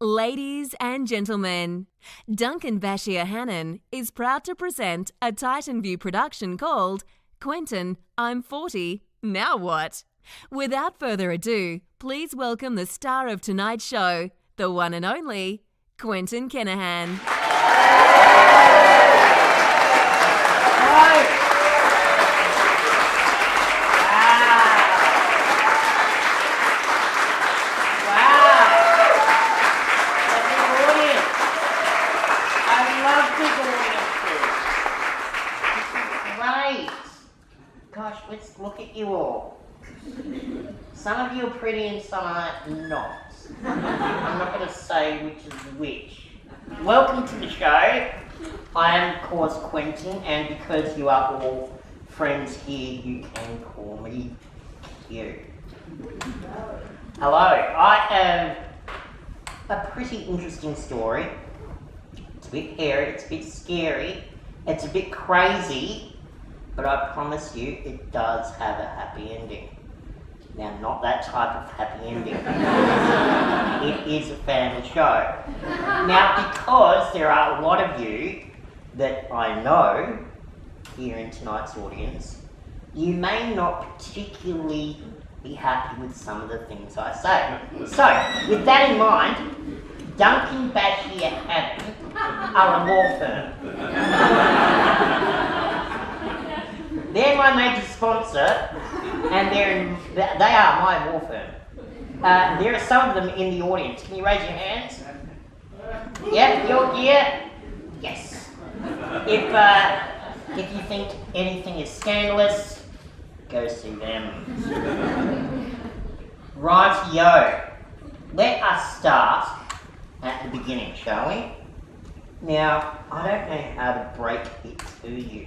Ladies and gentlemen, Duncan Bashir Hannon is proud to present a Titan View production called Quentin I'm 40, Now What? Without further ado, please welcome the star of tonight's show, the one and only Quentin Kenihan. Let's look at you all. Some of you are pretty and some are not. I'm not going to say which is which. Welcome to the show. I am, of course, Quentin, and because you are all friends here, you can call me Q. Hello. I have a pretty interesting story. It's a bit hairy, it's a bit scary, it's a bit crazy. But I promise you, it does have a happy ending. Now, not that type of happy ending. It is a family show. Now, because there are a lot of you that I know here in tonight's audience, you may not particularly be happy with some of the things I say. So, with that in mind, Duncan Bashir Hannon are a law firm. They're my major sponsor, and they are my law firm. There are some of them in the audience. Can you raise your hands? Yep, you're here? Yes. If you think anything is scandalous, go see them. Rightio. Let us start at the beginning, shall we? Now, I don't know how to break it to you.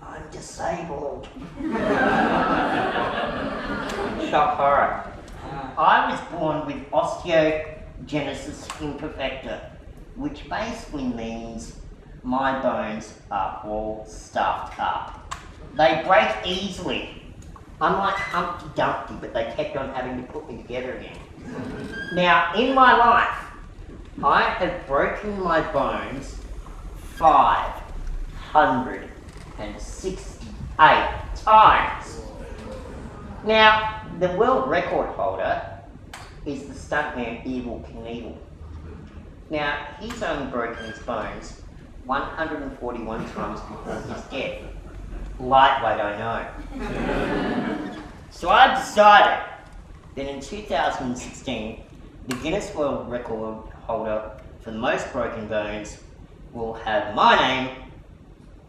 I'm disabled. Shock horror. I was born with osteogenesis imperfecta, which basically means my bones are all stuffed up. They break easily. I'm like Humpty Dumpty, but they kept on having to put me together again. Now, in my life, I have broken my bones 568 times. Now, the world record holder is the stuntman Evel Knievel. Now, he's only broken his bones 141 times before his death. Lightweight, I know. So I decided that in 2016, the Guinness World Record holder for the most broken bones will have my name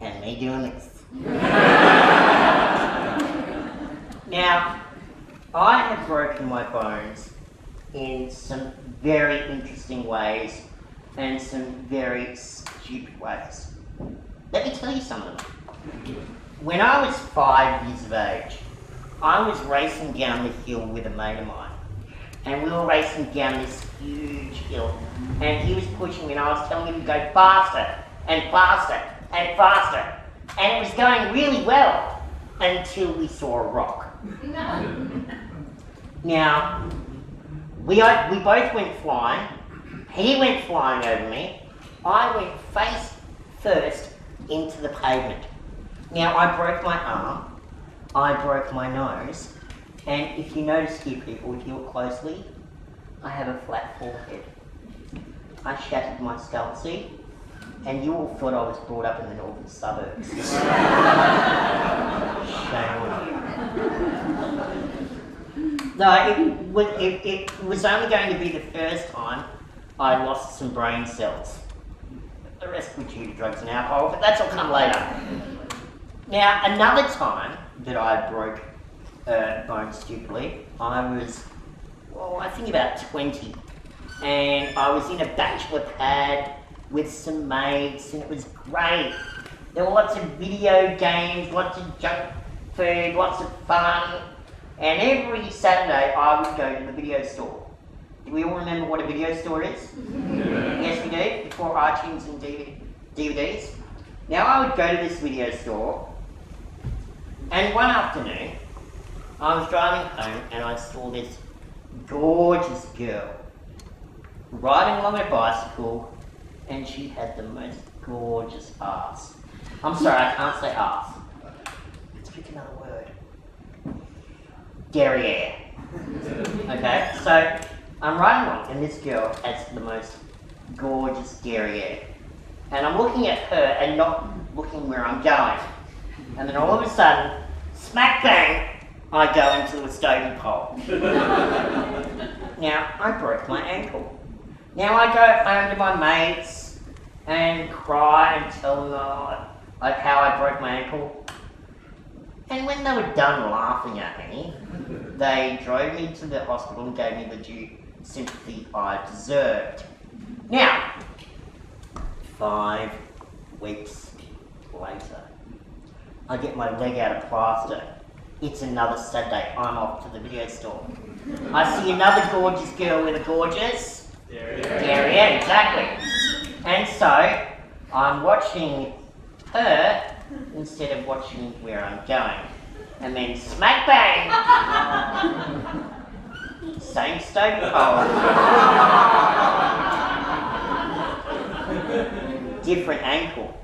and me doing this. Now, I have broken my bones in some very interesting ways and some very stupid ways. Let me tell you some of them. When I was 5 years of age, I was racing down the hill with a mate of mine. And we were racing down this huge hill. And he was pushing me and I was telling him to go faster and faster and faster. And it was going really well until we saw a rock. Now, we both went flying. He went flying over me. I went face first into the pavement. Now, I broke my arm. I broke my nose. And if you notice here, people, if you look closely, I have a flat forehead. I shattered my skull, see? And you all thought I was brought up in the northern suburbs. Shame on you. No, it was only going to be the first time I lost some brain cells. The rest were due to drugs and alcohol, but that's all come later. Now, another time that I broke bone stupidly, I was, I think about 20. And I was in a bachelor pad with some mates, and it was great. There were lots of video games, lots of junk food, lots of fun. And every Saturday I would go to the video store. Do we all remember what a video store is? Yes, we do, before iTunes and DVDs. Now I would go to this video store, and one afternoon I was driving home and I saw this gorgeous girl riding along her bicycle, and she had the most gorgeous ass. I'm sorry, I can't say ass. Let's pick another word. Derriere. Okay, so I'm riding along, and this girl has the most gorgeous derriere. And I'm looking at her and not looking where I'm going. And then all of a sudden, smack bang, I go into a stone pole. Now, I broke my ankle. Now I go home to my mates and cry and tell them how I broke my ankle. And when they were done laughing at me, they drove me to the hospital and gave me the due sympathy I deserved. Now, 5 weeks later, I get my leg out of plaster. It's another Saturday, I'm off to the video store. I see another gorgeous girl with a gorgeous derriere, exactly. And so, I'm watching her instead of watching where I'm going. And then smack bang! Same stone pole. Different ankle.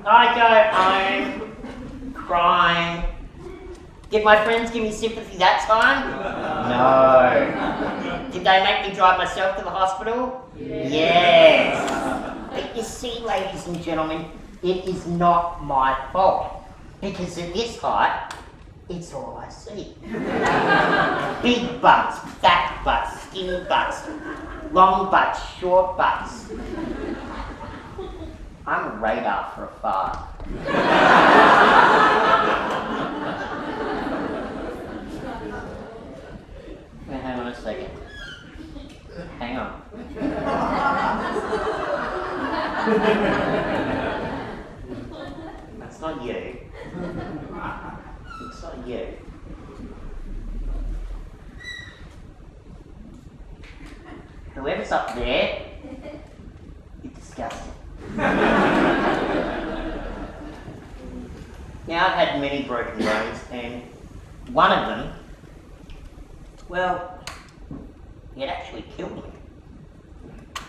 I go home, crying. Did my friends give me sympathy that time? No. Did they make me drive myself to the hospital? Yes. But you see, ladies and gentlemen, it is not my fault. Because at this height, it's all I see. Big butts, fat butts, skinny butts, long butts, short butts. I'm a radar for a fart. Now, hang on a second. Hang on. That's not you. It's not you. Whoever's up there, it's disgusting. Now, I've had many broken bones, and one of them, well, it actually killed me.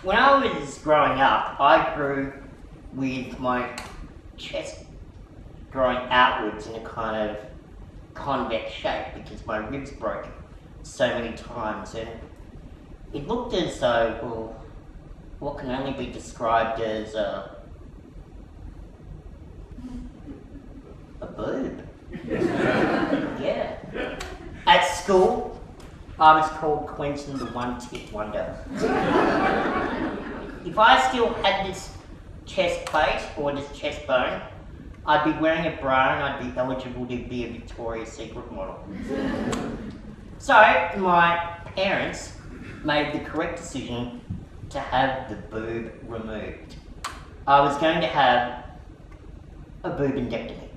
When I was growing up, I grew with my chest growing outwards in a kind of convex shape because my ribs broke so many times, and it looked as though, well, what can only be described as a boob. Yeah. At school, I was called Quentin the One-Tip Wonder. If I still had this chest plate or this chest bone, I'd be wearing a bra and I'd be eligible to be a Victoria's Secret model. So, my parents made the correct decision to have the boob removed. I was going to have a boobendectomy.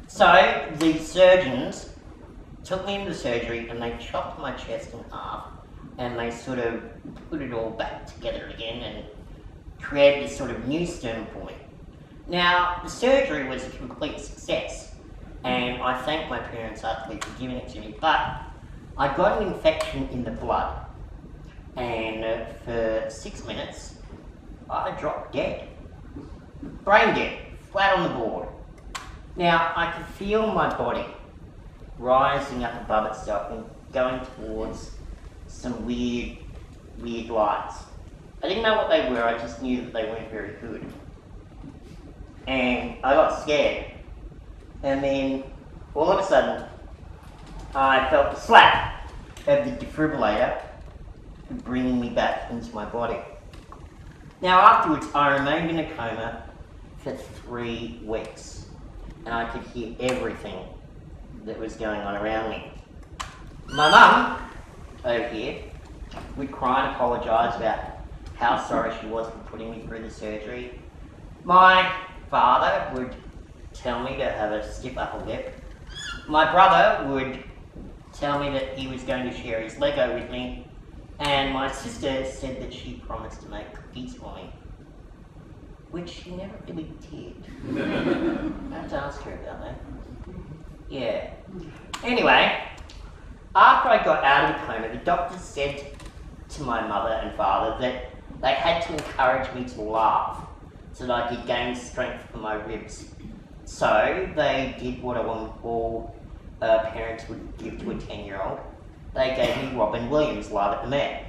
So, the surgeons took me into surgery and they chopped my chest in half and they sort of put it all back together again and created this sort of new sternum for me. Now, the surgery was a complete success, and I thank my parents utterly for giving it to me, but I got an infection in the blood, and for 6 minutes, I dropped dead. Brain dead, flat on the board. Now, I could feel my body rising up above itself and going towards some weird lights. I didn't know what they were, I just knew that they weren't very good. And I got scared. And then, all of a sudden, I felt the slap of the defibrillator bringing me back into my body. Now afterwards, I remained in a coma for 3 weeks. And I could hear everything that was going on around me. My mum, over here, would cry and apologise about how sorry she was for putting me through the surgery. My father would tell me to have a stiff upper lip. My brother would tell me that he was going to share his Lego with me. And my sister said that she promised to make cookies for me, which she never really did. I have to ask her about that. Yeah. Anyway, After I got out of the coma, the doctors said to my mother and father that they had to encourage me to laugh so that I could gain strength for my ribs. So they did what all parents would give to a 10-year-old. They gave me Robin Williams' Live at the Met,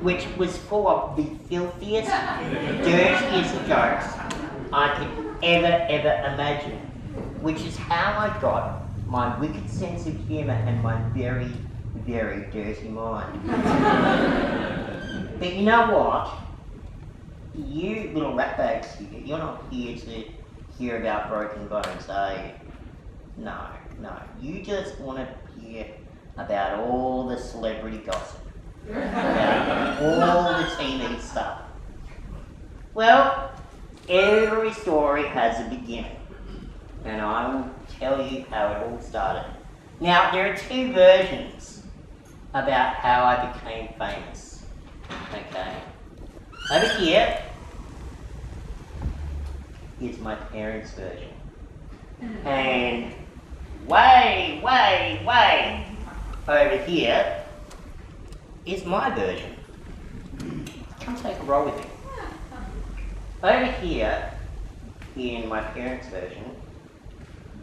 which was full of the filthiest, dirtiest jokes I could ever imagine, which is how I got my wicked sense of humour and my very, very dirty mind. But you know what? You little ratbags here, you're not here to hear about broken bones, are you? No. You just want to hear about all the celebrity gossip, about all the TV stuff. Well, every story has a beginning, and I will tell you how it all started. Now, there are two versions about how I became famous. Okay. Over here is my parents' version. And way over here is my version. Come take a roll with me. Over here, in my parents' version,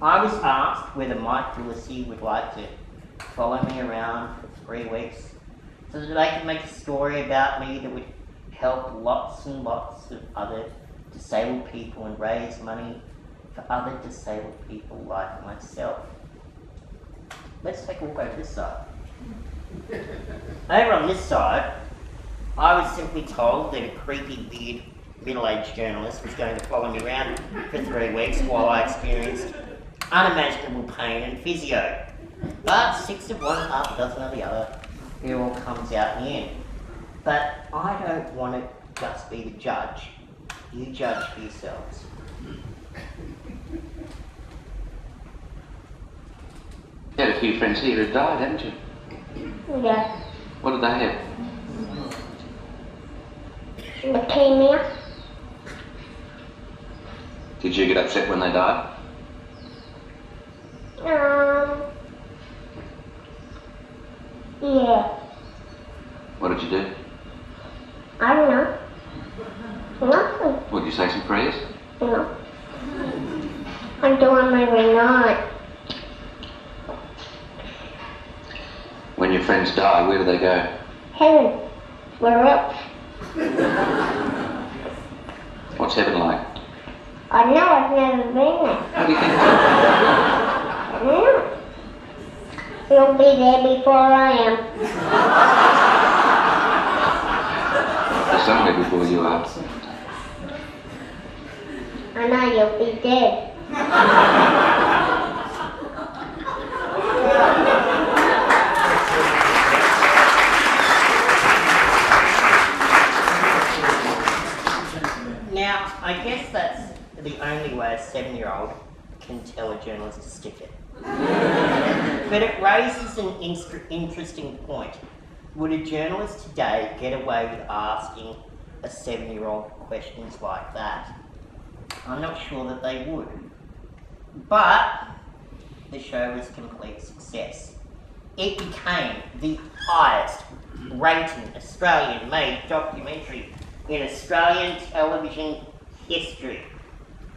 I was asked whether Mike Dillesey would like to follow me around for 3 weeks so that they could make a story about me that would help lots and lots of other disabled people and raise money for other disabled people like myself. Let's take a look over this side. Over on this side, I was simply told that a creepy, weird, middle-aged journalist was going to follow me around for 3 weeks while I experienced unimaginable pain and physio. But 6 of one, half a dozen of the other, it all comes out in the end. But I don't want to just be the judge. You judge for yourselves. You had a few friends here who died, haven't you? Yeah. What did they have? Leukemia. Did you get upset when they died? Yeah. What did you do? I don't know. Nothing. Would you say some prayers? No. I do them every night. When your friends die, where do they go? Heaven. We're up. What's heaven like? I know, I've never been there. What do you think? I don't know. You'll be there before I am. There's somewhere before you are. I know you'll be dead. Now, I guess that's the only way a 7-year-old can tell a journalist to stick it. But it raises an interesting point. Would a journalist today get away with asking a 7-year-old questions like that? I'm not sure that they would. But the show was a complete success. It became the highest rated Australian-made documentary in Australian television history.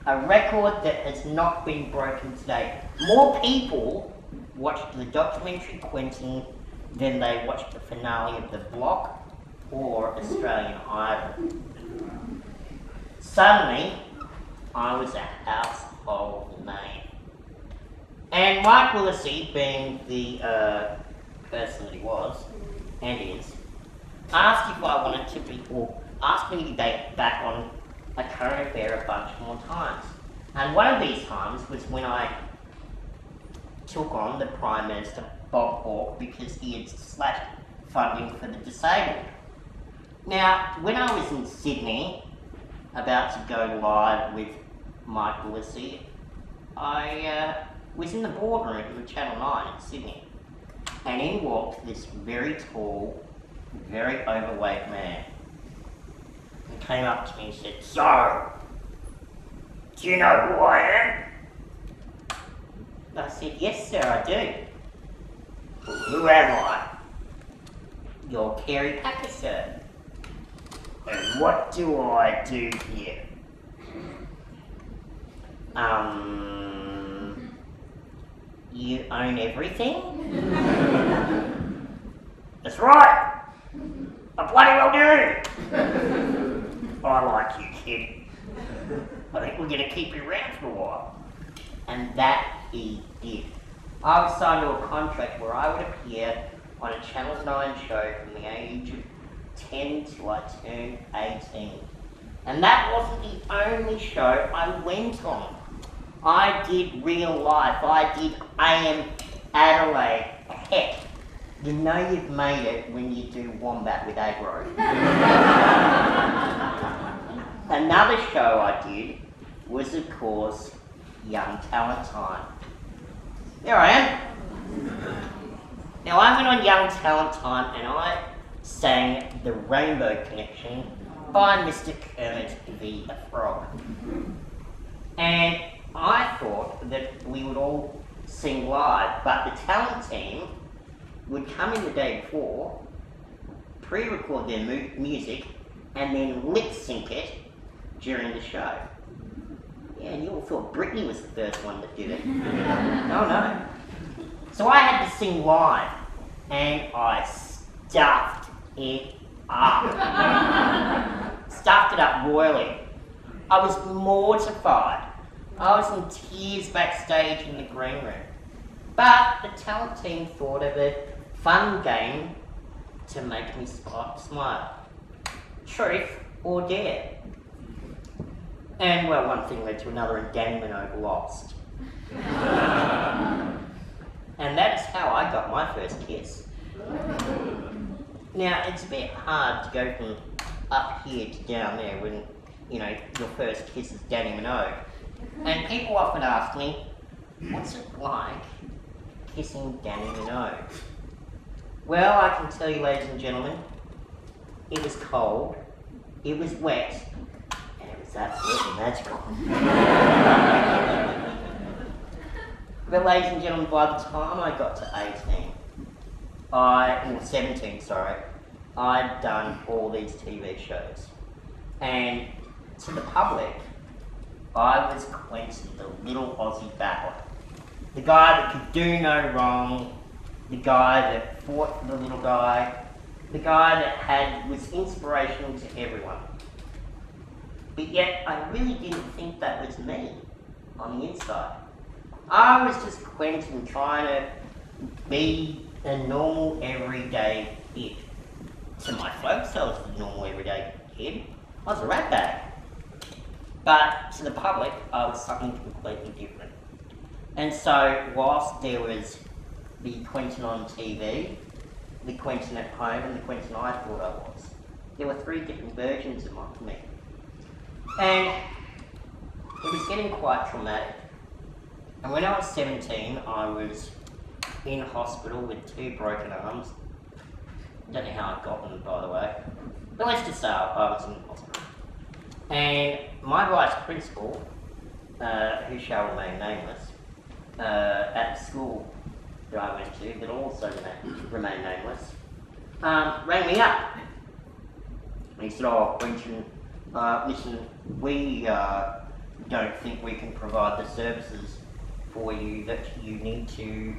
A record that has not been broken today. More people watched the documentary Quentin than they watched the finale of The Block or Australian Idol. Suddenly, I was a household name. And Mike Dillesey, being the person that he was, and is, asked if I wanted to be, or asked me to be back on a current affair a bunch more times. And one of these times was when I took on the Prime Minister, Bob Hawke, because he had slashed funding for the disabled. Now, when I was in Sydney, about to go live with Mike Dillesey, I was in the boardroom of Channel 9 in Sydney. And in walked this very tall, very overweight man. He came up to me and said, "So, do you know who I am?" I said, "Yes, sir, I do." Well, who am I? You're Kerry Packer, sir. And what do I do here? You own everything? That's right! I bloody well do! I like you, kid. I think we're gonna keep you around for a while. And that he did. I was signed to a contract where I would appear on a Channel 9 show from the age of 10 till I turned 18. And that wasn't the only show I went on. I did Real Life, I did AM Adelaide. Heck, you know you've made it when you do Wombat with Agro. Another show I did was, of course, Young Talent Time. There I am. Now I went on Young Talent Time and I sang The Rainbow Connection by Mr. Kermit the Frog. And I thought that we would all sing live, but the talent team would come in the day before, pre-record their music, and then lip-sync it during the show. Yeah, and you all thought Britney was the first one that did it. Oh no. So I had to sing live, and I stuffed it up. Stuffed it up royally. I was mortified. I was in tears backstage in the green room. But the talent team thought of a fun game to make me smile. Truth or dare. And well, one thing led to another and Damme lost. And that's how I got my first kiss. Now, it's a bit hard to go from up here to down there when, you know, your first kiss is Danny Minogue. And people often ask me, what's it like kissing Danny Minogue? Well, I can tell you, ladies and gentlemen, it was cold, it was wet, and it was absolutely magical. But ladies and gentlemen, by the time I got to 17, sorry, I'd done all these TV shows. And to the public, I was Quentin, the little Aussie battler. The guy that could do no wrong, the guy that fought for the little guy, the guy that was inspirational to everyone. But yet, I really didn't think that was me on the inside. I was just Quentin trying to be a normal, everyday kid. To my folks, I was a normal, everyday kid. I was a rat bag. But to the public, I was something completely different. And so, whilst there was the Quentin on TV, the Quentin at home, and the Quentin I thought I was, there were three different versions of me. And it was getting quite traumatic. And when I was 17, I was in hospital with 2 broken arms. I don't know how I got them, by the way. But let's just say I was in hospital. And my vice principal, who shall remain nameless, at the school that I went to, but also remain nameless, rang me up. And he said, "Oh, Quentin, listen, we don't think we can provide the services for you that you need to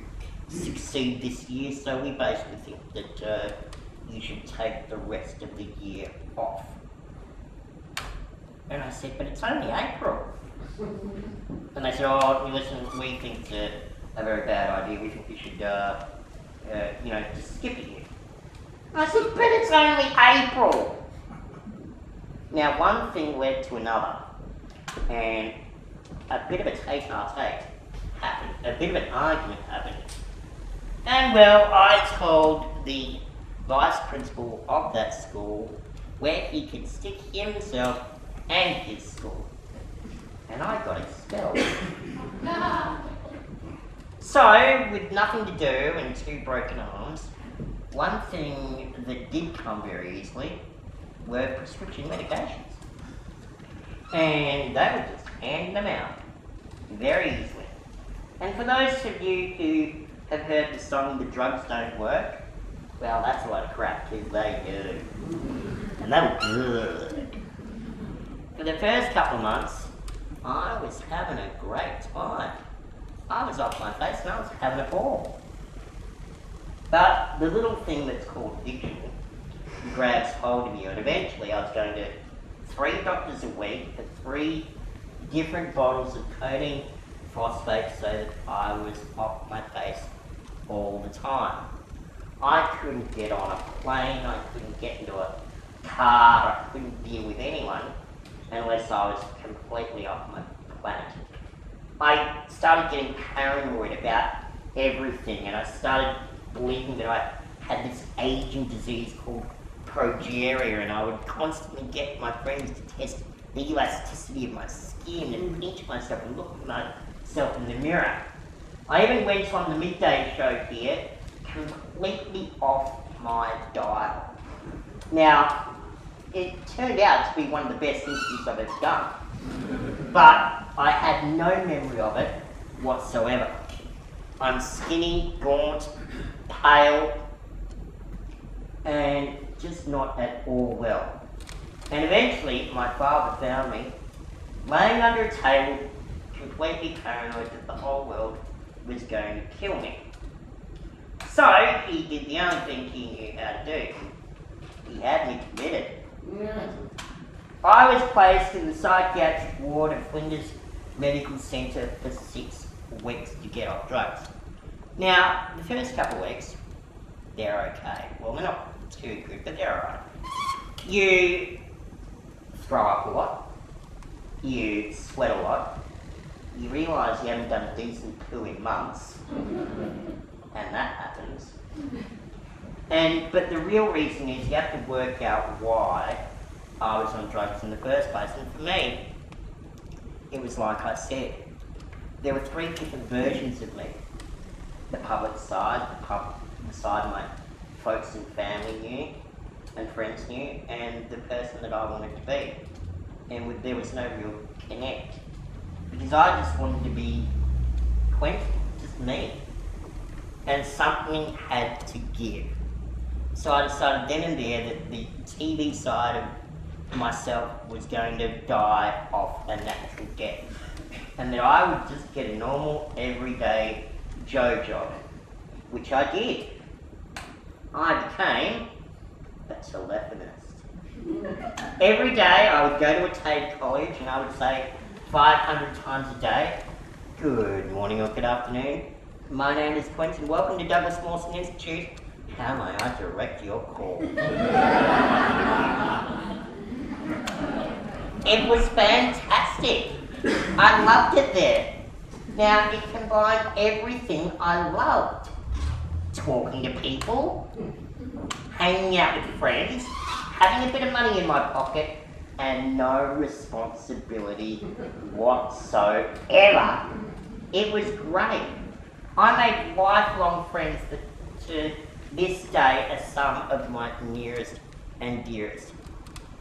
succeed this year, so we basically think that you should take the rest of the year off." And I said, "But it's only April." And they said, "Oh, listen, we think it's a very bad idea. We think you should, just skip it here." And I said, "But it's only April." Now, one thing led to another, and a bit of a take-our-take happened. A bit of an argument happened. And well, I told the vice principal of that school where he could stick himself and his school. And I got expelled. So, with nothing to do and 2 broken arms, one thing that did come very easily were prescription medications. And they were just handing them out very easily. And for those of you who have heard the song "The Drugs Don't Work"? Well, that's a lot of crap, because they do. And they were good. For the first couple of months, I was having a great time. I was off my face and I was having a ball. But the little thing that's called addiction grabs hold of you, and eventually I was going to 3 doctors a week for 3 different bottles of codeine phosphate so that I was off my face all the time. I couldn't get on a plane, I couldn't get into a car, I couldn't deal with anyone unless I was completely off my planet. I started getting paranoid about everything, and I started believing that I had this aging disease called progeria, and I would constantly get my friends to test the elasticity of my skin and pinch myself and look at myself in the mirror. I even went on the midday show here, completely off my dial. Now, it turned out to be one of the best interviews I've ever done, but I had no memory of it whatsoever. I'm skinny, gaunt, pale, and just not at all well. And eventually, my father found me laying under a table, completely paranoid that the whole world was going to kill me. So, he did the only thing he knew how to do. He had me committed. I was placed in the psychiatric ward of Flinders Medical Centre for 6 weeks to get off drugs. Now, the first couple of weeks, they're okay. Well, they're not too good, but they're alright. You throw up a lot, you sweat a lot, you realise you haven't done a decent poo in months, and that happens. But the real reason is you have to work out why I was on drugs in the first place. And for me, it was like I said, there were 3 different versions of me. The public side, the side my folks and family knew, and friends knew, and the person that I wanted to be. And there was no real connect. Because I just wanted to be Quentin, just me. And something had to give. So I decided then and there that the TV side of myself was going to die off a natural death. And that I would just get a normal, everyday Joe job. Which I did. I became a telephonist. Every day I would go to a TAFE college and I would say 500 times a day, "Good morning or good afternoon. My name is Quentin. Welcome to Douglas Mawson Institute. How may I direct your call?" It was fantastic. I loved it there. Now, it combined everything I loved. Talking to people, hanging out with friends, having a bit of money in my pocket, and no responsibility whatsoever. It was great. I made lifelong friends that to this day are some of my nearest and dearest.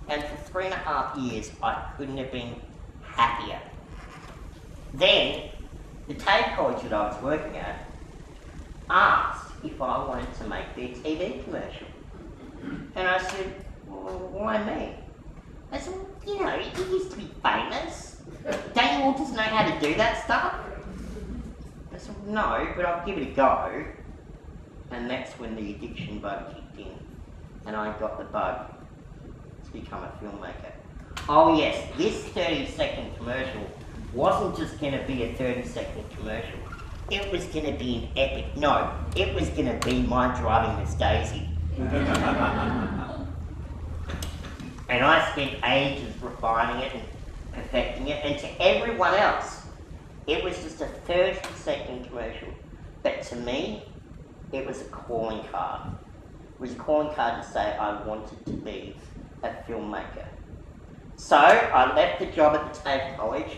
And for 3.5 years, I couldn't have been happier. Then, the TAFE college that I was working at asked if I wanted to make their TV commercial. And I said, "Well, why me?" I said, "Well, you know, you used to be famous. Don't you all just know how to do that stuff?" I said, "No, but I'll give it a go." And that's when the addiction bug kicked in, and I got the bug to become a filmmaker. Oh yes, this 30-second commercial wasn't just going to be a 30-second commercial. It was going to be an epic. No, it was going to be my driving Miss Daisy. And I spent ages refining it and perfecting it, and to everyone else, it was just a 30-second commercial. But to me, it was a calling card. It was a calling card to say I wanted to be a filmmaker. So I left the job at the TAFE college,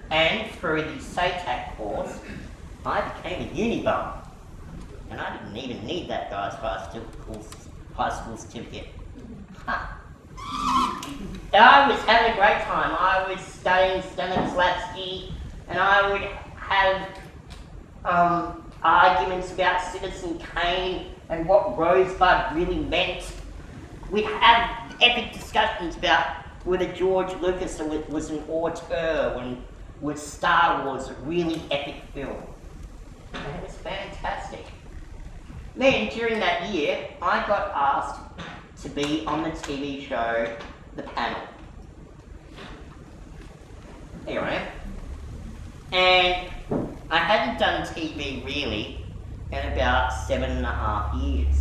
and through the SATAC course, I became a uni bum. And I didn't even need that guy's high school certificate. Huh. I was having a great time. I was studying Stanislavski, and I would have arguments about Citizen Kane and what Rosebud really meant. We'd have epic discussions about whether George Lucas was an auteur and was Star Wars a really epic film. And it was fantastic. Then, during that year, I got asked to be on the TV show The Panel. Here I am. And I hadn't done TV really in about 7.5 years.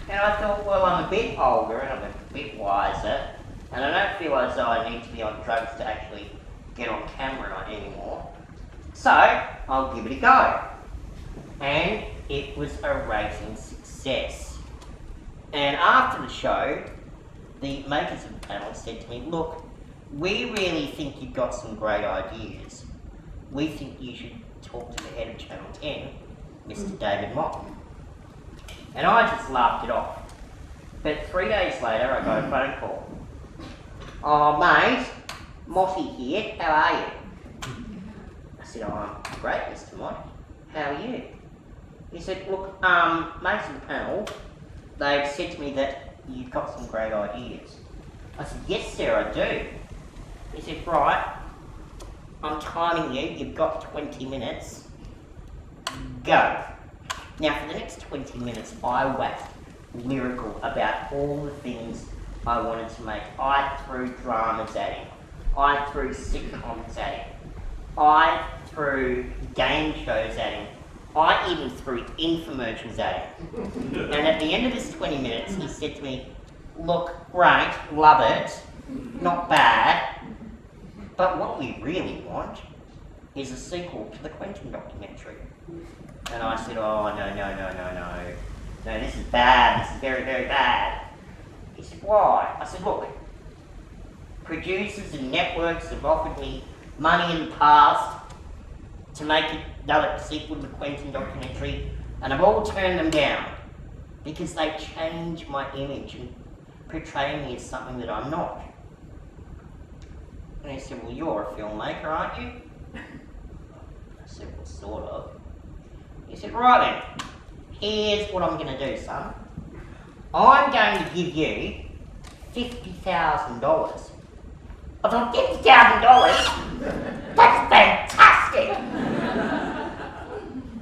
And I thought, well, I'm a bit older and I'm a bit wiser, and I don't feel as though I need to be on drugs to actually get on camera anymore. So, I'll give it a go. And it was a rating success. And after the show, the makers of The Panel said to me, look, we really think you've got some great ideas. We think you should talk to the head of Channel 10, Mr. David Mott. And I just laughed it off. But 3 days later, I got a phone call. Oh, mate, Motty here, how are you? I said, oh, I'm great, Mr. Mott. How are you? He said, look, mates of The Panel, they've said to me that you've got some great ideas. I said, yes, sir, I do. He said, right, I'm timing you, you've got 20 minutes. Go. Now, for the next 20 minutes, I waxed lyrical about all the things I wanted to make. I threw dramas at him. I threw sitcoms at him. I threw game shows at him. I even threw infomercials at him. And at the end of this 20 minutes, he said to me, look, great, love it, not bad, but what we really want is a sequel to the Quentin documentary. And I said, oh, no. No, this is bad, this is very, very bad. He said, why? I said, look, producers and networks have offered me money in the past to make another sequel to the Quentin documentary, and I've all turned them down because they change my image and portray me as something that I'm not. And he said, well, you're a filmmaker, aren't you? I said, well, sort of. He said, right then, here's what I'm going to do, son. I'm going to give you $50,000. I thought, $50,000? That's fantastic!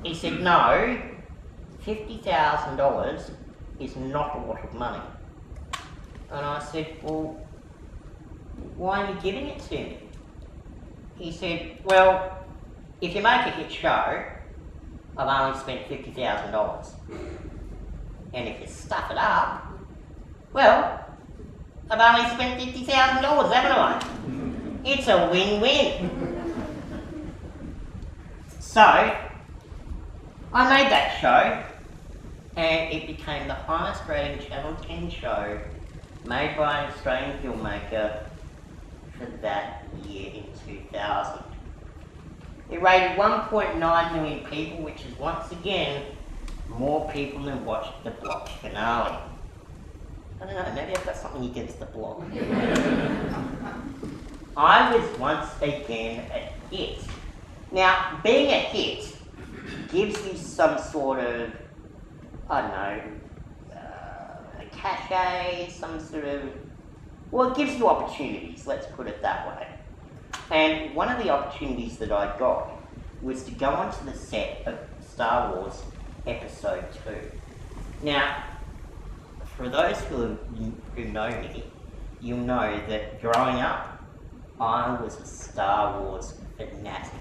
He said, no, $50,000 is not a lot of money. And I said, well, why are you giving it to me? He said, well, if you make a hit show, I've only spent $50,000. And if you stuff it up, well, I've only spent $50,000, haven't I? It's a win-win. So, I made that show, and it became the highest rated Channel 10 show made by an Australian filmmaker for that year in 2000. It rated 1.9 million people, which is once again more people than watched the Block finale. I don't know, maybe I've got something against the Block. I was once again a hit. Now, being a hit gives you some sort of, I don't know, a cachet, some sort of, well, it gives you opportunities, let's put it that way. And one of the opportunities that I got was to go onto the set of Star Wars Episode 2. Now, for those who know me, you'll know that growing up, I was a Star Wars fanatic.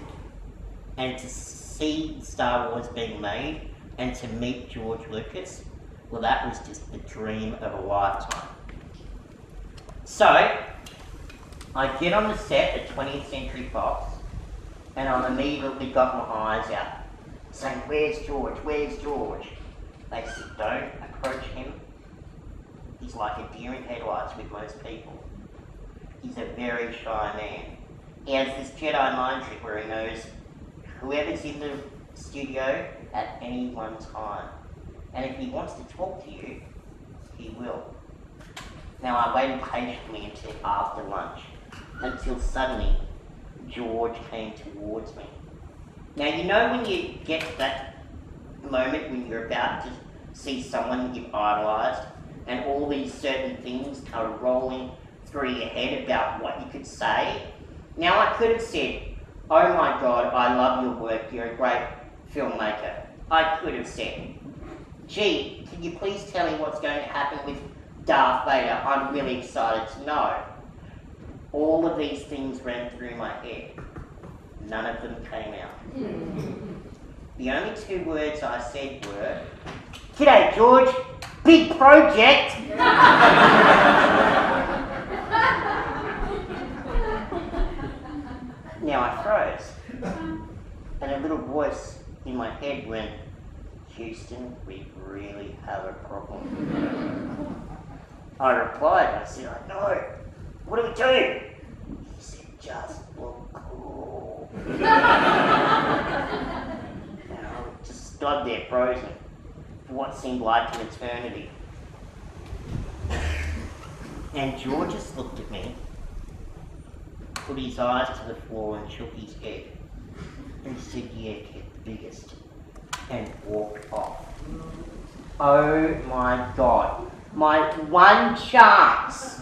And to see Star Wars being made and to meet George Lucas, well, that was just the dream of a lifetime. So, I get on the set at 20th Century Fox, and I've immediately got my eyes out, saying, where's George, where's George? They said, don't approach him. He's like a deer in headlights with most people. He's a very shy man. He has this Jedi mind trick where he knows whoever's in the studio at any one time. And if he wants to talk to you, he will. Now, I waited patiently until after lunch, until suddenly George came towards me. Now, you know when you get that moment when you're about to see someone you've idolised and all these certain things are rolling through your head about what you could say. Now I could have said, oh my God, I love your work, you're a great filmmaker. I could have said, gee, can you please tell me what's going to happen with Darth Vader? I'm really excited to know. All of these things ran through my head. None of them came out. The only 2 words I said were, "G'day George, big project!" Now I froze, and a little voice in my head went, "Houston, we really have a problem." I replied, I said, "I know, what do we do?" He said, "Just look cool." And I just stood there frozen for what seemed like an eternity. And George just looked at me, put his eyes to the floor and shook his head and said, "Yeah, kid, the biggest," and walked off. Oh my God, my one chance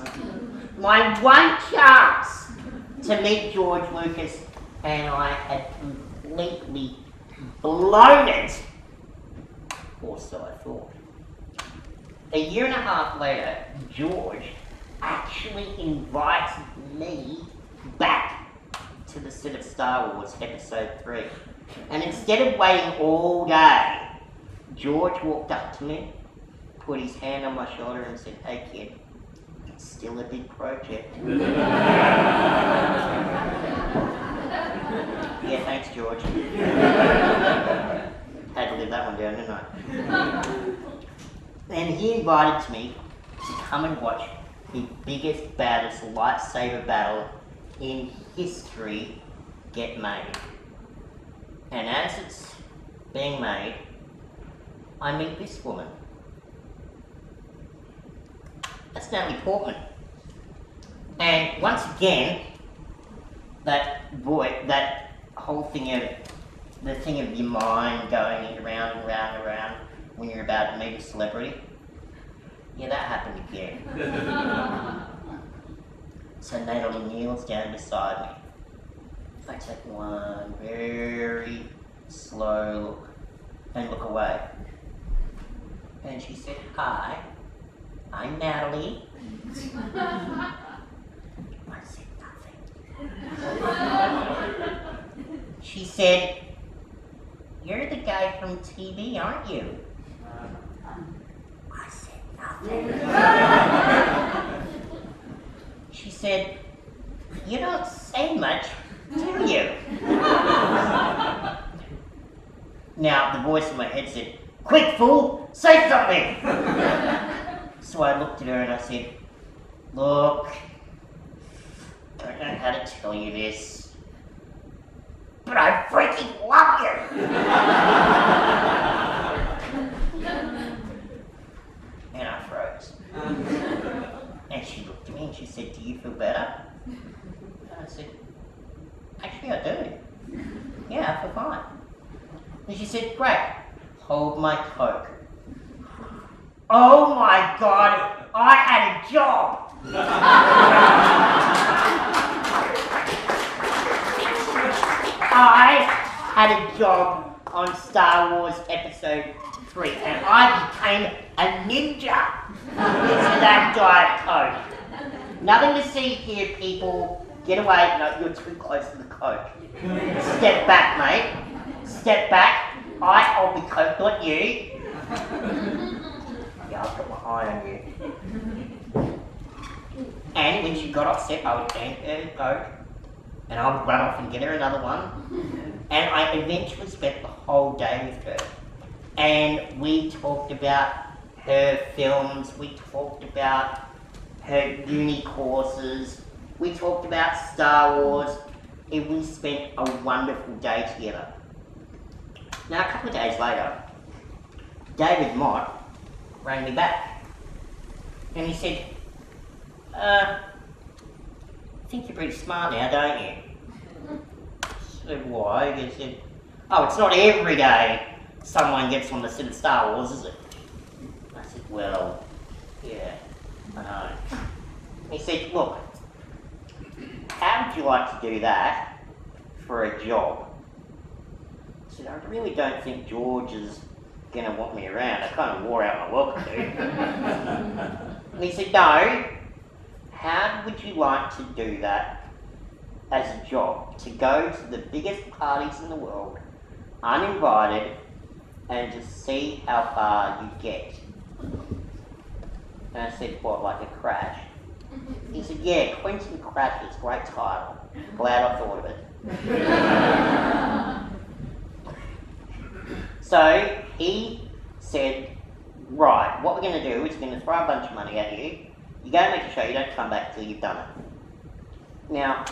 to meet George Lucas, and I had completely blown it, or so I thought. A year and a half later, George actually invited me back to the set of Star Wars Episode 3. And instead of waiting all day, George walked up to me, put his hand on my shoulder and said, "Hey kid, it's still a big project." Yeah, thanks George. Had to live that one down, didn't I? And he invited me to come and watch the biggest, baddest lightsaber battle in history get made. And as it's being made, I meet this woman. That's Natalie Portman. And once again, that whole thing of your mind going around and round and round when you're about to meet a celebrity, yeah, that happened again. So Natalie kneels down beside me. I take one very slow look and look away. And she said, "Hi, I'm Natalie." I said nothing. She said, "You're the guy from TV, aren't you?" I said nothing. She said, "You don't say much, do you?" Now, the voice in my head said, "Quick, fool, say something!" So I looked at her and I said, "Look, I don't know how to tell you this, but I freaking love you!" And I froze. And she looked at me and she said, "Do you feel better?" And I said, "Actually, I do. Yeah, I feel fine." And she said, "Great, hold my Coke." Oh my God, I had a job! I had a job on Star Wars Episode 3 and I became a ninja into that Diet Coke. Nothing to see here, people. Get away. No, you're too close to the Coke. Step back, mate. Step back. I hold the Coke, not you. Yeah, I've got my eye on you. And when she got upset, I would hand her the Coke and I would run off and get her another one. And I eventually spent the whole day with her. And we talked about her films, we talked about her uni courses, we talked about Star Wars, and we spent a wonderful day together. Now, a couple of days later, David Mott rang me back. And he said, I think you're pretty smart now, don't you? I said, why? He said, oh, it's not every day someone gets on the set of Star Wars, is it? I said, well, yeah, I know. He said, look, how would you like to do that for a job? I said, I really don't think George is going to want me around. I kind of wore out my welcome, dude. And he said, no, how would you like to do that as a job? To go to the biggest parties in the world, uninvited, and to see how far you get. And I said, what, like a crash? He said, yeah, Quentin Crashes, great title. Glad I thought of it. So he said, right, what we're going to do is we're going to throw a bunch of money at you. You go and make a show, you don't come back till you've done it. Now,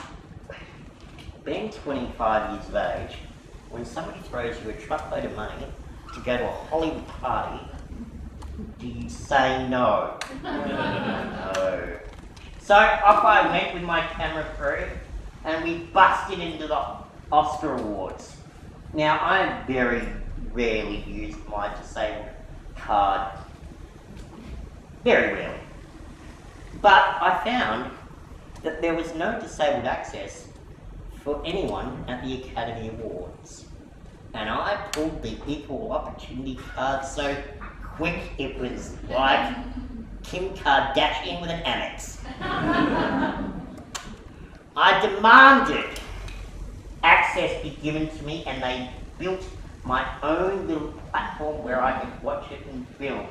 being 25 years of age, when somebody throws you a truckload of money to go to a Hollywood party, do you say no? No. So off I went with my camera crew and we busted into the Oscar Awards. Now I very rarely used my disabled card. Very rarely. But I found that there was no disabled access for anyone at the Academy Awards. And I pulled the equal opportunity card so quick it was like Kim Kardashian with an Amex. I demanded access be given to me and they built my own little platform where I could watch it in film.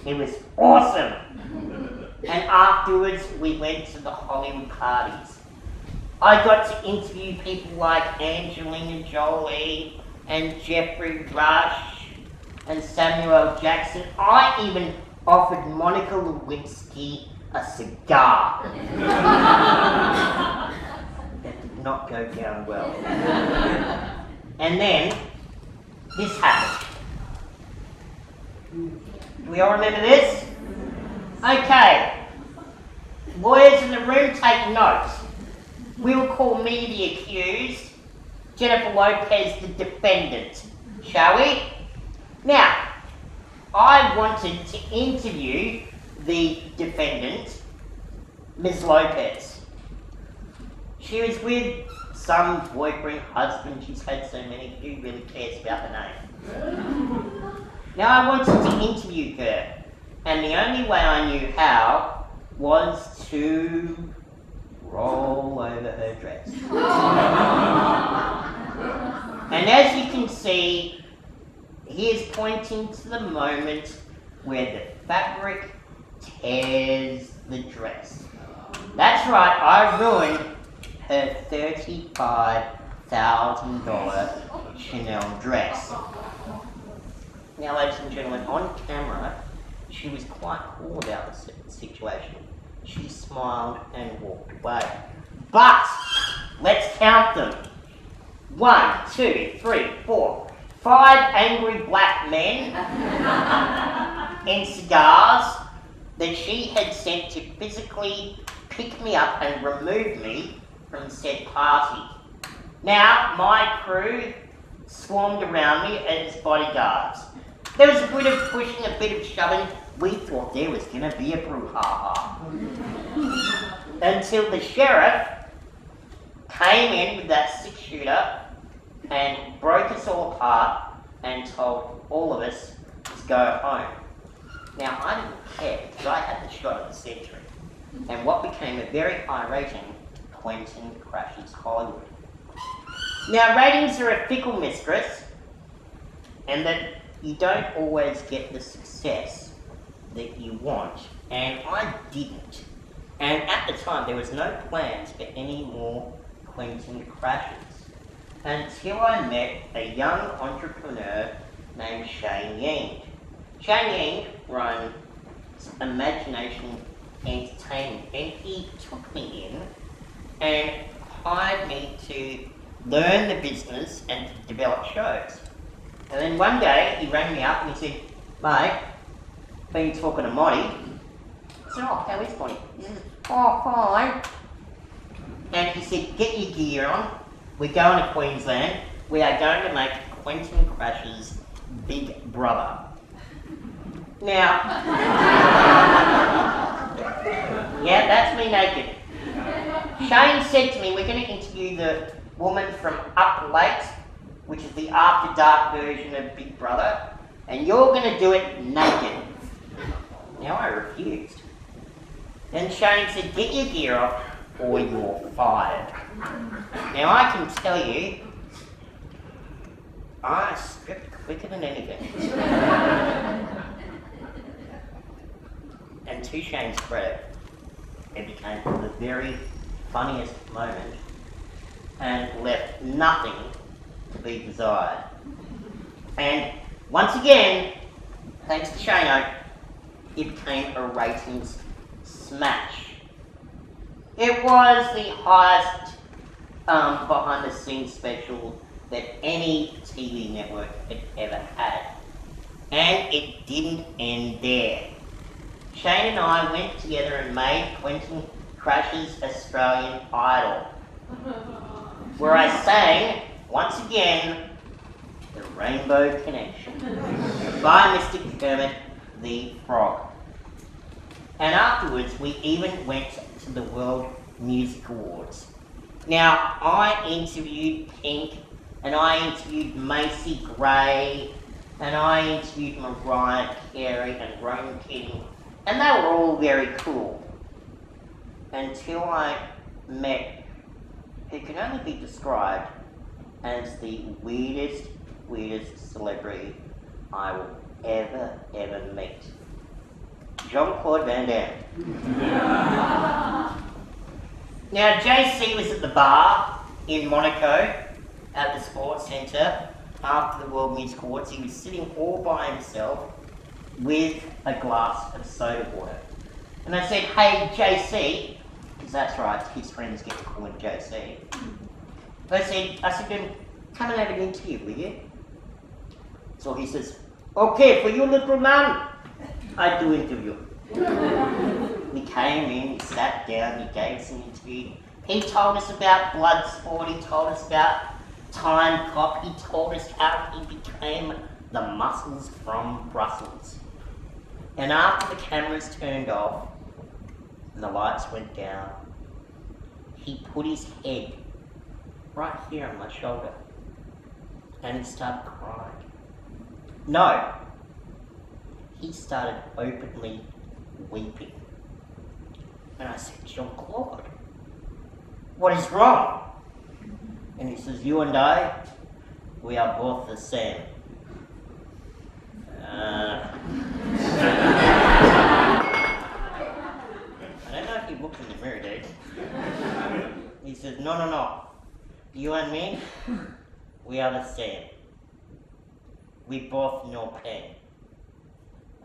It was awesome. And afterwards we went to the Hollywood parties. I got to interview people like Angelina Jolie and Jeffrey Rush and Samuel L. Jackson. I even offered Monica Lewinsky a cigar. That did not go down well. And then, this happened. Do we all remember this? Okay. Lawyers in the room, take notes. We'll call me the accused, Jennifer Lopez the defendant. Shall we? Now, I wanted to interview the defendant, Ms. Lopez. She was with some boyfriend, husband, she's had so many, who really cares about the name? Now I wanted to interview her, and the only way I knew how was to roll over her dress. And as you can see, he is pointing to the moment where the fabric tears the dress. That's right, I ruined her $35,000 Chanel dress. Now, ladies and gentlemen, on camera, she was quite cool about the situation. She smiled and walked away. But, let's count them. 1, 2, 3, 4, 5 angry black men in cigars that she had sent to physically pick me up and remove me from said party. Now, my crew swarmed around me as bodyguards. There was a bit of pushing, a bit of shoving. We thought there was going to be a brouhaha. Until the sheriff came in with that 6-shooter and broke us all apart and told all of us to go home. Now, I didn't care because I had the shot of the century. And what became a very high rating, Quentin Crashes Hollywood. Now, ratings are a fickle mistress, and that you don't always get the success that you want, and I didn't. And at the time, there was no plans for any more Quentin Crashes, until I met a young entrepreneur named Shane Yang. Shane Yang runs Imagination Entertainment, and he took me in and hired me to learn the business and to develop shows. And then one day he rang me up and he said, mate, been talking to Monty. I said, oh, how is Monty? He said, oh, fine. And he said, get your gear on. We're going to Queensland. We are going to make Quentin Crashes Big Brother. Now, yeah, that's me naked. Shane said to me, we're going to interview the woman from Up Late, which is the after dark version of Big Brother, and you're going to do it naked. Now I refused. Then Shane said, get your gear off or you're fired. Now I can tell you, I stripped quicker than anything. And to Shane's credit, it became the very funniest moment and left nothing to be desired. And once again, thanks to Shane, it became a ratings smash. It was the highest behind the scenes special that any TV network had ever had. And it didn't end there. Shane and I went together and made Quentin Crash's Australian Idol, where I sang, once again, The Rainbow Connection by Mr. Kermit the Frog. And afterwards, we even went to the World Music Awards. Now, I interviewed Pink, and I interviewed Macy Gray, and I interviewed Mariah Carey and Ronan Keating, and they were all very cool. Until I met who can only be described as the weirdest celebrity I will ever meet. Jean-Claude Van Damme. Now, JC was at the bar in Monaco at the Sports Centre after the World Music Awards. He was sitting all by himself with a glass of soda water. And I said, hey, JC, because that's right, his friends get to call him JC. I said to him, come and have an interview, will you? So he says, okay, for you little man, I do interview. He came in, he sat down, he gave us an interview. He told us about Bloodsport, he told us about Time Cop, he told us how he became the Muscles from Brussels. And after the cameras turned off and the lights went down, he put his head right here on my shoulder and he started crying. No, he started openly weeping. And I said, Jean-Claude, what is wrong? And he says, you and I, we are both the same. I don't know if he looked in the mirror, dude. He says, no. You and me, we are the same. We both know pain.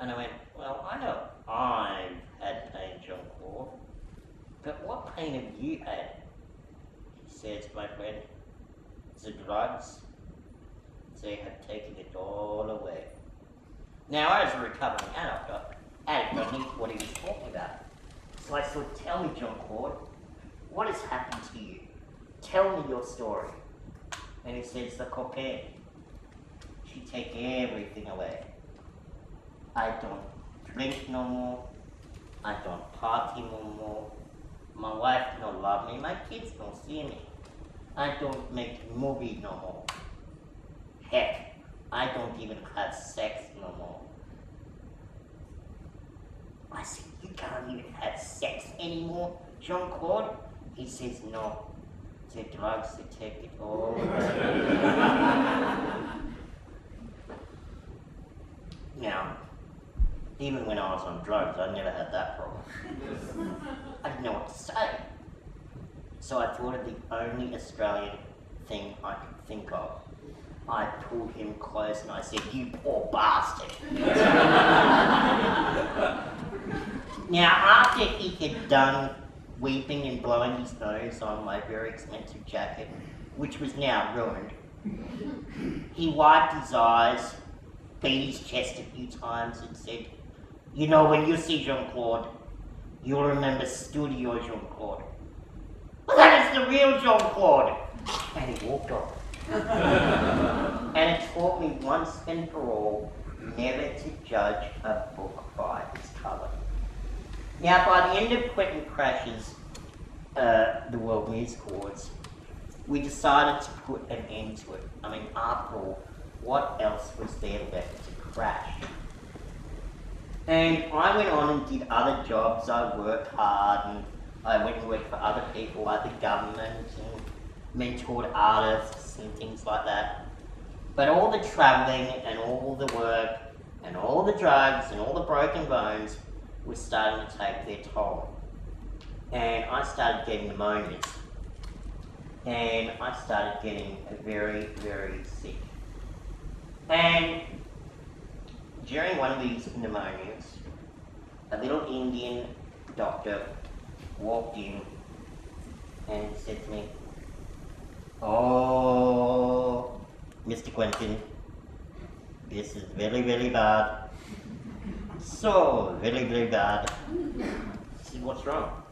And I went, well, I know I've had pain, Jean-Claude, but what pain have you had? He says, my friend, the drugs, they have taken it all away. Now, as a recovering addict, I knew what he was talking about. So I said, tell me, Jean-Claude, what has happened to you? Tell me your story. And he says, the cocaine, she take everything away. I don't drink no more. I don't party no more. My wife don't love me. My kids don't see me. I don't make movie no more. Heck, I don't even have sex no more. I said, you can't even have sex anymore, Jean-Claude? He says, no. The drugs, they take it all away. Now, even when I was on drugs, I never had that problem. I didn't know what to say. So I thought of the only Australian thing I could think of. I pulled him close and I said, you poor bastard. Now, after he had done weeping and blowing his nose on my very expensive jacket, which was now ruined, he wiped his eyes, beat his chest a few times and said, you know, when you see Jean-Claude, you'll remember Studio Jean-Claude. Well, that is the real Jean-Claude. And he walked off. And it taught me once and for all never to judge a book by its cover. Now, by the end of Quentin Crash's The World Music Awards, we decided to put an end to it. I mean, after all, what else was there left to crash? And I went on and did other jobs. I worked hard, and I went and worked for other people like the government and mentored artists and things like that. But all the travelling and all the work and all the drugs and all the broken bones was starting to take their toll. And I started getting pneumonias. And I started getting very, very sick. And during one of these pneumonias, a little Indian doctor walked in and said to me, "Oh, Mr. Quentin, this is very, very bad. So very, very bad." I said, "What's wrong?"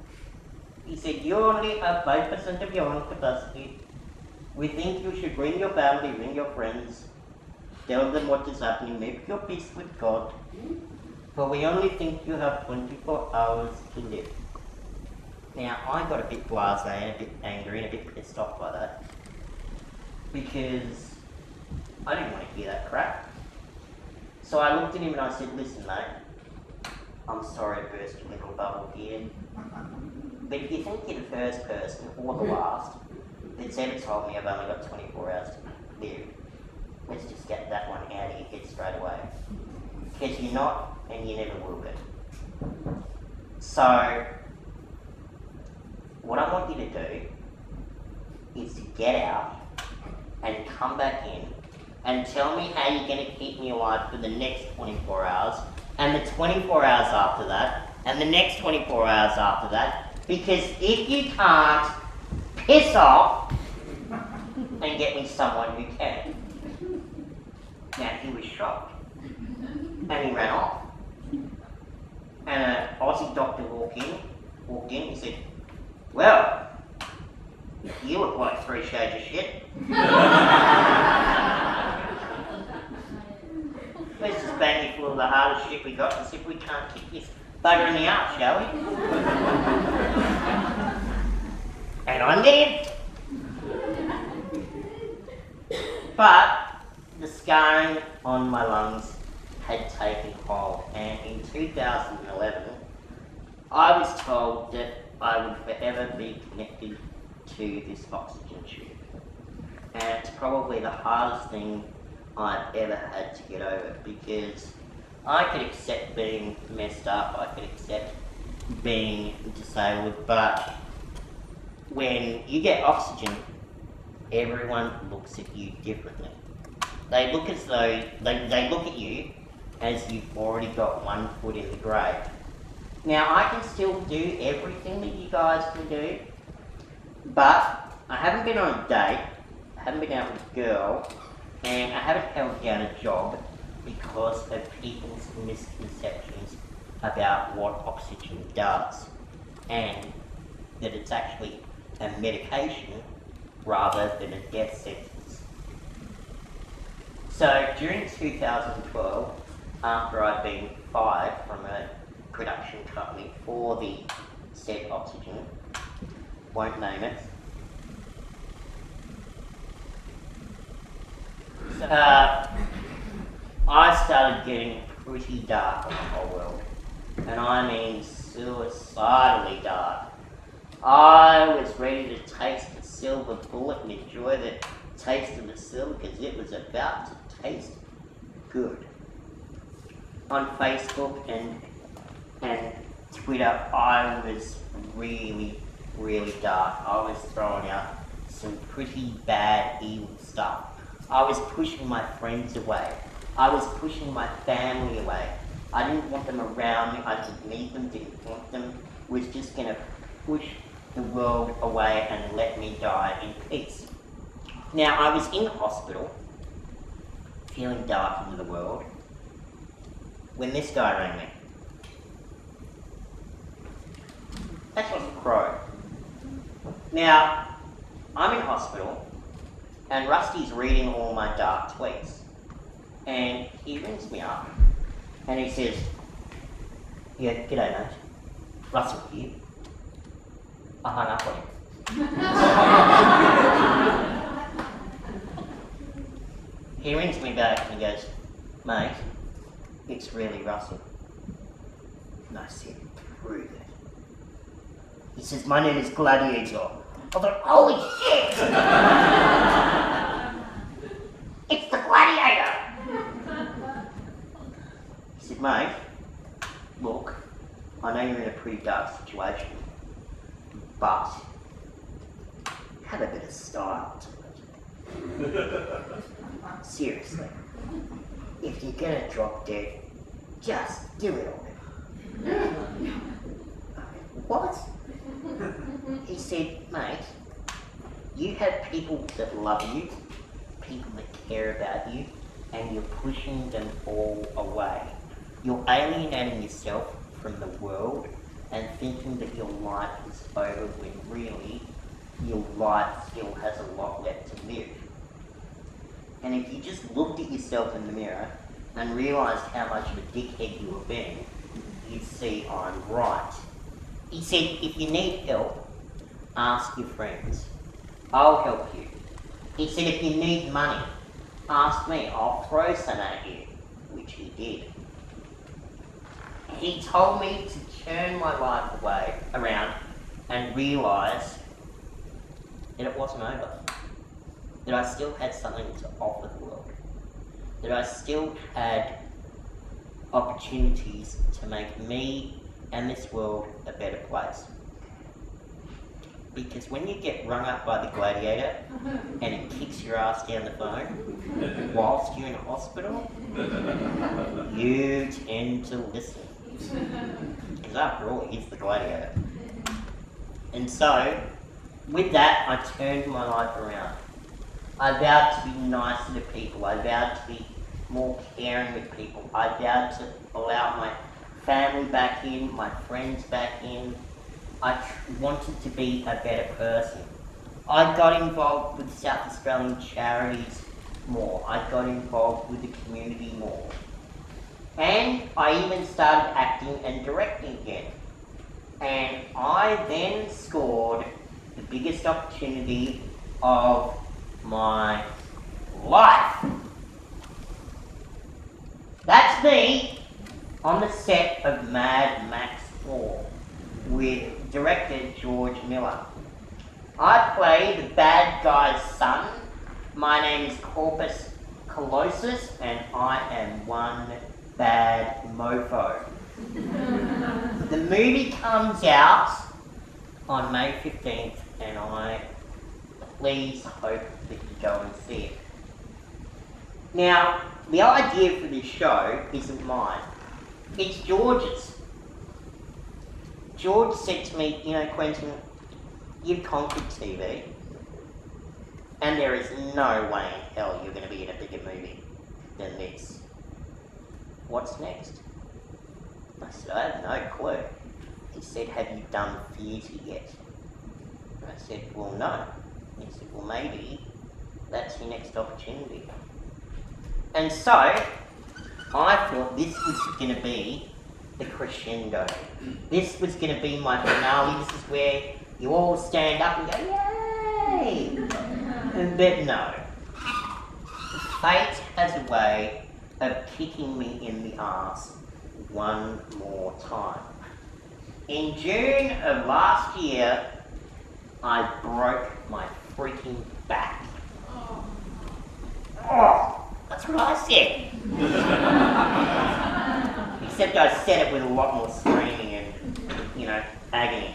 He said, "You only have 5% of your own capacity. We think you should bring your family, bring your friends, tell them what is happening, make your peace with God. But we only think you have 24 hours to live." Now, I got a bit blasé and a bit angry and a bit pissed off by that, because I didn't want to hear that crap. So I looked at him and I said, "Listen, mate, I'm sorry to burst your little bubble here, but if you think you're the first person, or the last, that's ever told me I've only got 24 hours to live, let's just get that one out of your head straight away. Because you're not, and you never will be. So, what I want you to do is to get out and come back in and tell me how you're going to keep me alive for the next 24 hours, and the 24 hours after that, and the next 24 hours after that, because if you can't, piss off and get me someone who can." Now, he was shocked, and he ran off. And an Aussie doctor walked in, he said, "Well, you look like 3 shades of shit. Let's just bang you full of the hardest shit we got and see if we can't kick this bugger in the arse, shall we?" And I did. But the scarring on my lungs had taken hold, and in 2011, I was told that I would forever be connected to this oxygen tube. And it's probably the hardest thing I've ever had to get over, because I could accept being messed up, I could accept being disabled, but when you get oxygen, everyone looks at you differently. They look as though, they look at you as you've already got one foot in the grave. Now, I can still do everything that you guys can do, but I haven't been on a date, I haven't been out with a girl, and I haven't held down a job because of people's misconceptions about what oxygen does, and that it's actually a medication rather than a death sentence. So during 2012, after I'd been fired from a production company for the said oxygen, won't name it, I started getting pretty dark on the whole world, and I mean suicidally dark. I was ready to taste the silver bullet and enjoy the taste of the silver, because it was about to taste good. On Facebook and Twitter, I was really, really dark. I was throwing out some pretty bad, evil stuff. I was pushing my friends away. I was pushing my family away. I didn't want them around me. I didn't need them, didn't want them. Was just going to push the world away and let me die in peace. Now, I was in hospital, feeling dark into the world, when this guy rang me. That's Crow. Now, I'm in hospital, and Rusty's reading all my dark tweets. And he rings me up and he says, "Yeah, g'day mate, Russell here." I hung up on him. He rings me back and he goes, "Mate, it's really Russell." And I said, "Prove it." He says, "My name is Gladiator." I thought, "Holy shit! It's the Gladiator!" He said, "Mate, look, I know you're in a pretty dark situation, but have a bit of style to it. Seriously, if you're gonna drop dead, just do it on it." What? He said, "Mate, you have people that love you, people that care about you, and you're pushing them all away. You're alienating yourself from the world and thinking that your life is over when really your life still has a lot left to live. And if you just looked at yourself in the mirror and realised how much of a dickhead you were being, you'd see I'm right." He said, "If you need help, ask your friends. I'll help you." He said, "If you need money, ask me. I'll throw some at you," which he did. He told me to turn my life around and realise that it wasn't over. That I still had something to offer the world. That I still had opportunities to make me and this world a better place. Because when you get rung up by the Gladiator and it kicks your ass down the phone whilst you're in a hospital, you tend to listen. Because after all, he's the Gladiator. And so, with that, I turned my life around. I vowed to be nicer to people. I vowed to be more caring with people. I vowed to allow my family back in, my friends back in. I wanted to be a better person. I got involved with South Australian charities more. I got involved with the community more. And I even started acting and directing again. And I then scored the biggest opportunity of my life. That's me on the set of Mad Max 4 with director George Miller. I play the bad guy's son. My name is Corpus Colossus and I am one bad mofo. The movie comes out on May 15th and I please hope that you go and see it. Now, the idea for this show isn't mine. It's George's. George said to me, "You know, Quentin, you've conquered TV, and there is no way in hell you're going to be in a bigger movie than this. What's next?" I said, "I have no clue." He said, "Have you done theatre yet?" I said, "Well, no." He said, "Well, maybe that's your next opportunity." And so, I thought this was going to be the crescendo. This was going to be my finale. This is where you all stand up and go, "Yay!" But no. Fate has a way of kicking me in the arse one more time. In June of last year, I broke my freaking back. Oh, that's what I said. Except I said it with a lot more screaming and, agony.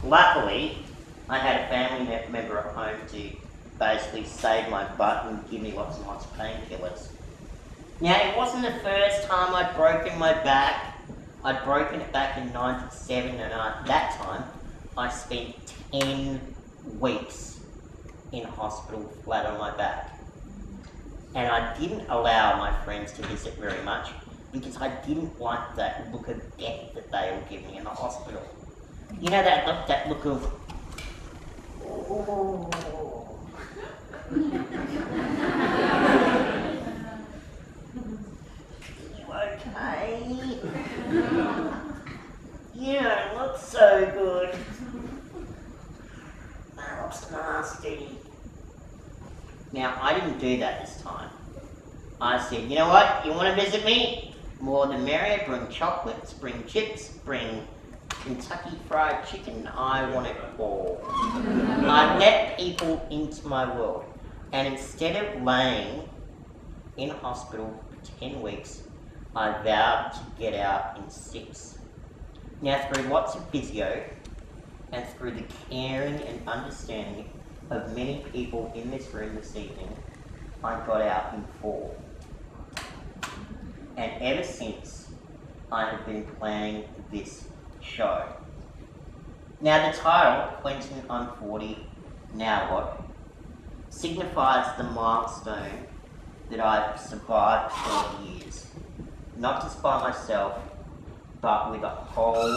Luckily, I had a family member at home to basically save my butt and give me lots and lots of painkillers. Now, it wasn't the first time I'd broken my back. I'd broken it back in '97, and at that time, I spent 10 weeks in hospital flat on my back. And I didn't allow my friends to visit very much because I didn't like that look of death that they all give me in the hospital. You know that look of, oh, Okay. You don't look so good. That looks nasty. Now, I didn't do that this time. I said, you know what? You want to visit me? More the merrier. Bring chocolates, bring chips, bring Kentucky Fried Chicken. I want it all. I let people into my world. And instead of laying in hospital for 10 weeks, I vowed to get out in 6. Now, through lots of physio and through the caring and understanding of many people in this room this evening, I got out in 4. And ever since, I have been planning this show. Now, the title, Quentin I'm 40, Now What, signifies the milestone that I've survived 4 years. Not just by myself, but with a whole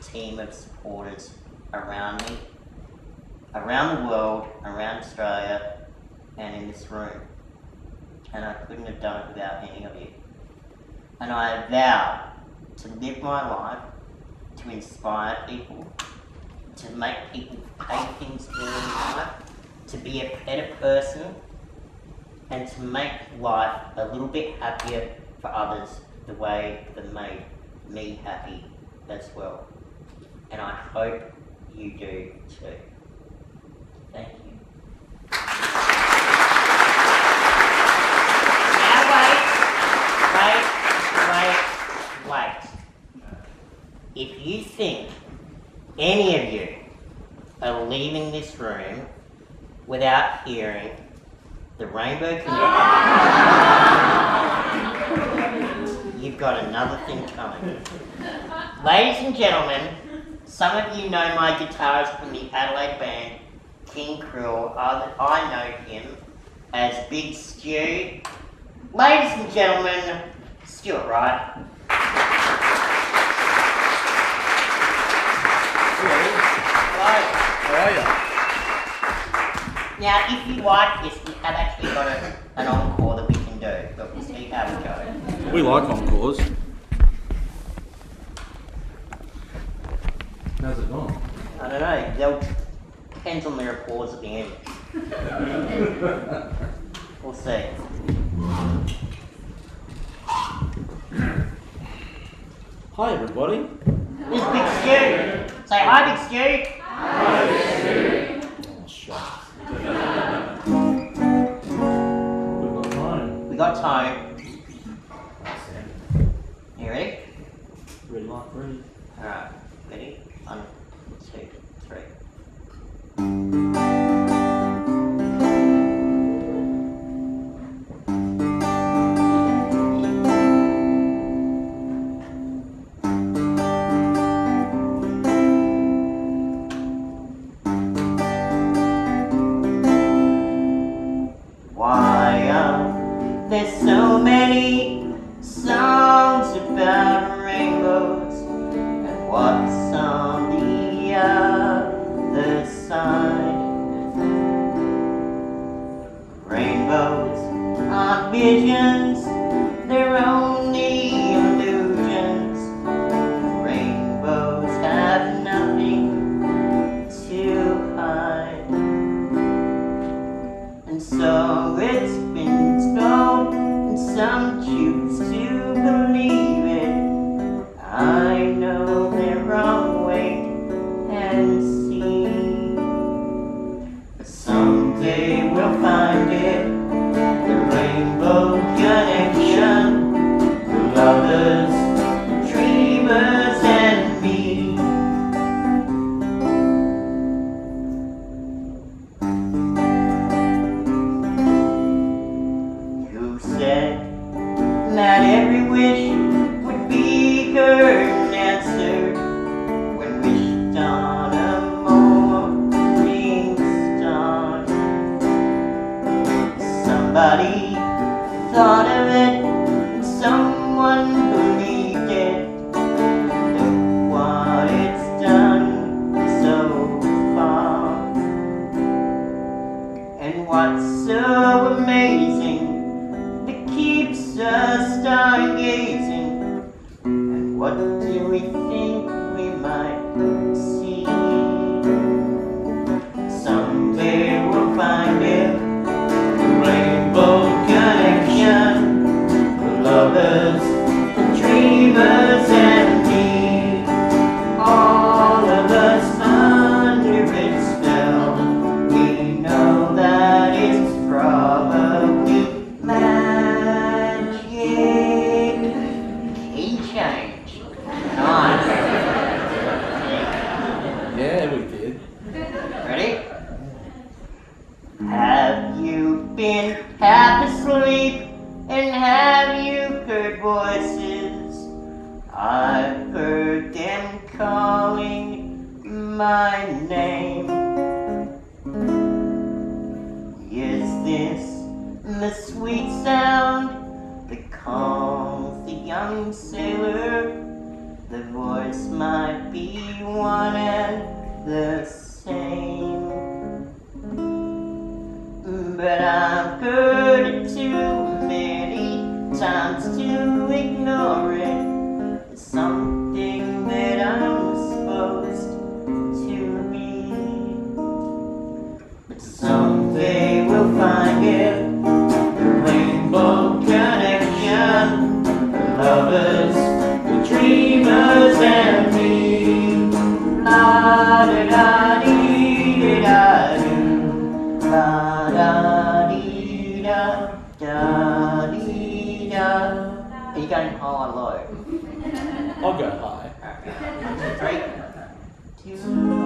team of supporters around me, around the world, around Australia, and in this room. And I couldn't have done it without any of you. And I vow to live my life, to inspire people, to make people pay things for in life, to be a better person, and to make life a little bit happier for others the way that made me happy as well. And I hope you do too. Thank you. Now wait. If you think any of you are leaving this room without hearing the Rainbow Connection, you've got another thing coming. Ladies and gentlemen, some of you know my guitarist from the Adelaide band, King Krill. I know him as Big Stew. Ladies and gentlemen, Stuart Wright. How are you? Now, if you like this, we have actually got an encore that we can do, but we'll see how we go. We like encores. How's it going? I don't know, depends on the applause at the end. We'll see. Hi everybody. This is Big Stew. Say hi, Big Stew. Hi Big Stew. Oh, shucks. We've got time. We got time. You ready? Ready, like ready. Alright, ready? 1, 2, 3. Why are there so many songs about rainbows, and what's on the other side? Rainbows are visions, they're only illusions. Rainbows have nothing to hide. And so it's been told, and some choose to believe it. I know they're wrong, wait and see. But someday we'll find it, the Rainbow Connection. The lovers, the dreamers, and me. Who said that every wish would be heard and answered? calling my name. Is this the sweet sound that calms the young sailor? The voice might be one and the same, but I've heard it too many times to ignore it. It's something that I'm supposed to read, but someday we'll find it, the rainbow connection, the lovers, the dreamers and me. La da da dee da do, la da dee da da dee da. Are you going high or low? I'll go high. 3, 2.